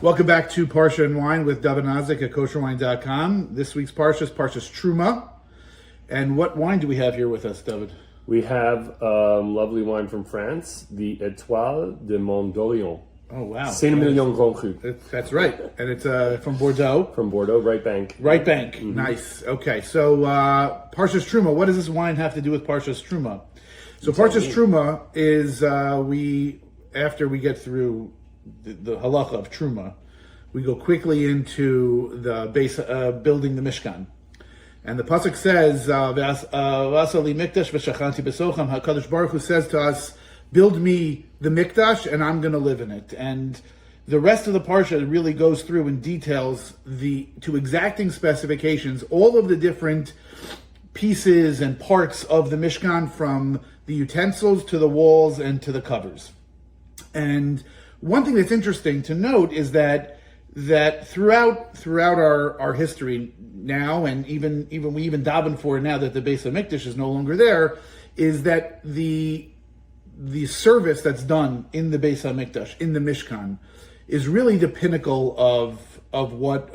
Welcome back to Parsha and Wine with David Nazik at Kosherwine.com. This week's Parsha is Parshas Terumah. And what wine do we have here with us, David? We have lovely wine from France, the Étoiles de Mondorion. Oh, wow. Émilion Grand Cru. That's right. And it's from Bordeaux. From Bordeaux, right bank. Right bank. Mm-hmm. Nice. Okay, so Parshas Terumah. What does this wine have to do with Parshas Terumah? So Parshas Terumah is, after we get through the halacha of Terumah, we go quickly into the base, building the Mishkan. And the pasuk says, "V'asali Mikdash v'shachanti b'socham." HaKadosh Baruch Hu says to us, "Build me the Mikdash, and I'm going to live in it." And the rest of the parsha really goes through and details to exacting specifications all of the different pieces and parts of the Mishkan, from the utensils to the walls and to the covers. And one thing that's interesting to note is that throughout our history now, and even we daven for now that the Beis Hamikdash is no longer there, is that the service that's done in the Beis Hamikdash, in the Mishkan, is really the pinnacle of what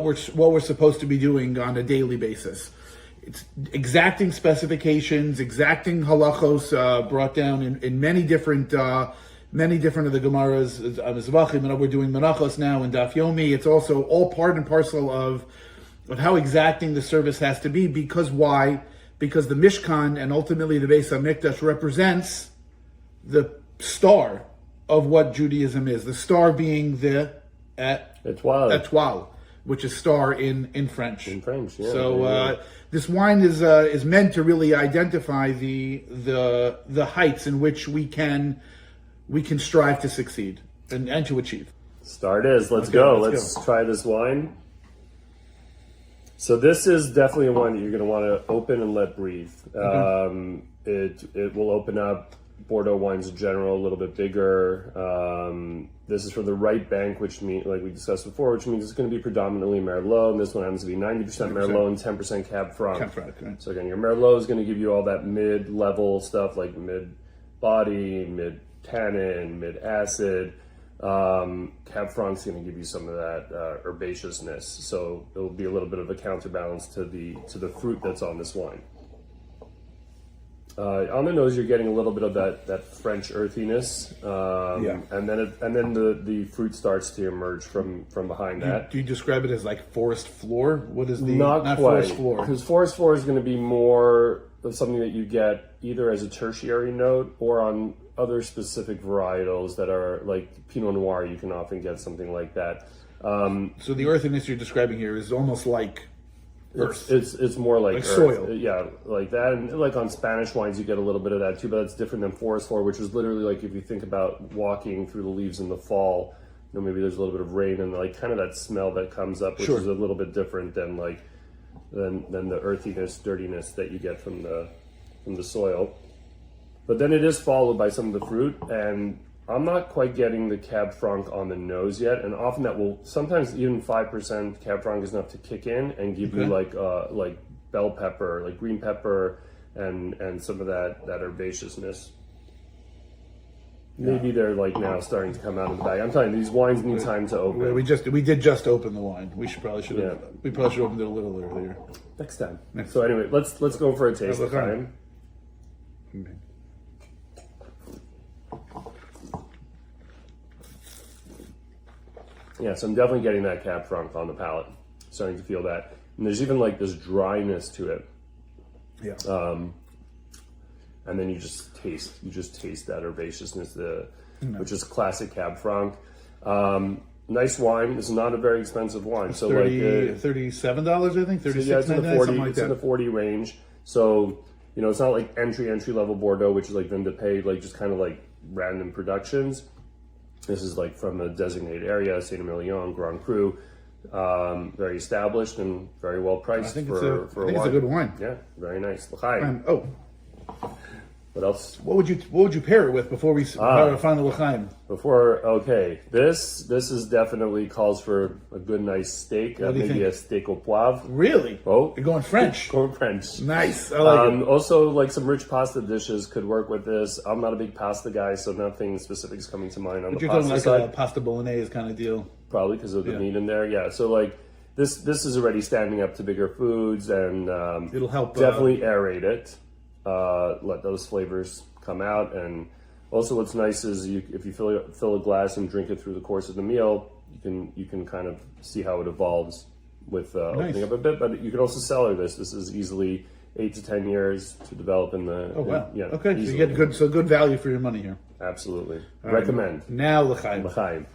we're supposed to be doing on a daily basis. It's exacting specifications, exacting halachos brought down in many different of the Gemaras. We're doing Menachos now in Daf Yomi. It's also all part and parcel of how exacting the service has to be. Because why? Because the Mishkan and ultimately the Beis Hamikdash represents the star of what Judaism is. The star being the Étoile, which is star in French. In French, yeah. So this wine is meant to really identify the heights in which we can strive to succeed and to achieve. Start is. Let's go. Let's try this wine. So this is definitely a wine that you're going to want to open and let breathe. It will open up. Bordeaux wines in general, a little bit bigger. This is from the right bank, which means, like we discussed before, which means it's going to be predominantly Merlot. And this one happens to be 90% Merlot and 10% Cab Franc. Right. So again, your Merlot is going to give you all that mid-level stuff, like mid-body, mid-tannin, mid-acid. Cab Franc is going to give you some of that herbaceousness. So it will be a little bit of a counterbalance to the fruit that's on this wine. On the nose, you're getting a little bit of that French earthiness, and then the fruit starts to emerge from behind that. Do you describe it as like forest floor? What is the not quite forest floor? Because forest floor is going to be more of something that you get either as a tertiary note or on other specific varietals that are like Pinot Noir. You can often get something like that. So the earthiness you're describing here is almost like earth. It's more like earth. Soil. Yeah, like that. And like on Spanish wines, you get a little bit of that too, but that's different than forest floor, which is literally like if you think about walking through the leaves in the fall, maybe there's a little bit of rain and like kind of that smell that comes up, which is a little bit different than the earthiness, dirtiness that you get from the soil. But then it is followed by some of the fruit, and I'm not quite getting the Cab Franc on the nose yet, and often that will, sometimes even 5% Cab Franc is enough to kick in and give you like bell pepper, like green pepper, and some of that herbaceousness. Maybe they're like now starting to come out of the bag. I'm telling you, these wines need time to open. We did just open the wine. We probably should have opened it a little earlier. Next time. So anyway, let's go for a taste time. Okay. Yeah, so I'm definitely getting that Cab Franc on the palate. Starting to feel that. And there's even like this dryness to it. Yeah. And then you just taste that herbaceousness, which is classic Cab Franc. Nice wine. This is not a very expensive wine. So $37, I think. $36.99, something like that. It's in the 40 range. So, it's not like entry level Bordeaux, which is like Vendée, like just kind of like random productions. This is like from a designated area, Saint Émilion, Grand Cru, very established and very well priced for a wine. It's a good wine. Yeah, very nice. L'chaim. What else? What would you pair it with before we find the l'chaim? This is definitely calls for a good nice steak, What do you maybe think? a steak au poivre. Really? Oh, You're going French. Going French. Nice. I like it. Also, like some rich pasta dishes could work with this. I'm not a big pasta guy, so nothing specific is coming to mind on But the you're talking pasta like side. a pasta bolognese kind of deal. Probably because of the meat in there. Yeah. So like this is already standing up to bigger foods, and It'll help definitely aerate it. Let those flavors come out, and also what's nice is if you fill a glass and drink it through the course of the meal, you can kind of see how it evolves with opening up a bit. But you can also cellar this. This is easily 8 to 10 years to develop in the. Oh wow. Yeah. Okay, so easily. you get good value for your money here. Absolutely. Recommend. Now l'chaim. L'chaim.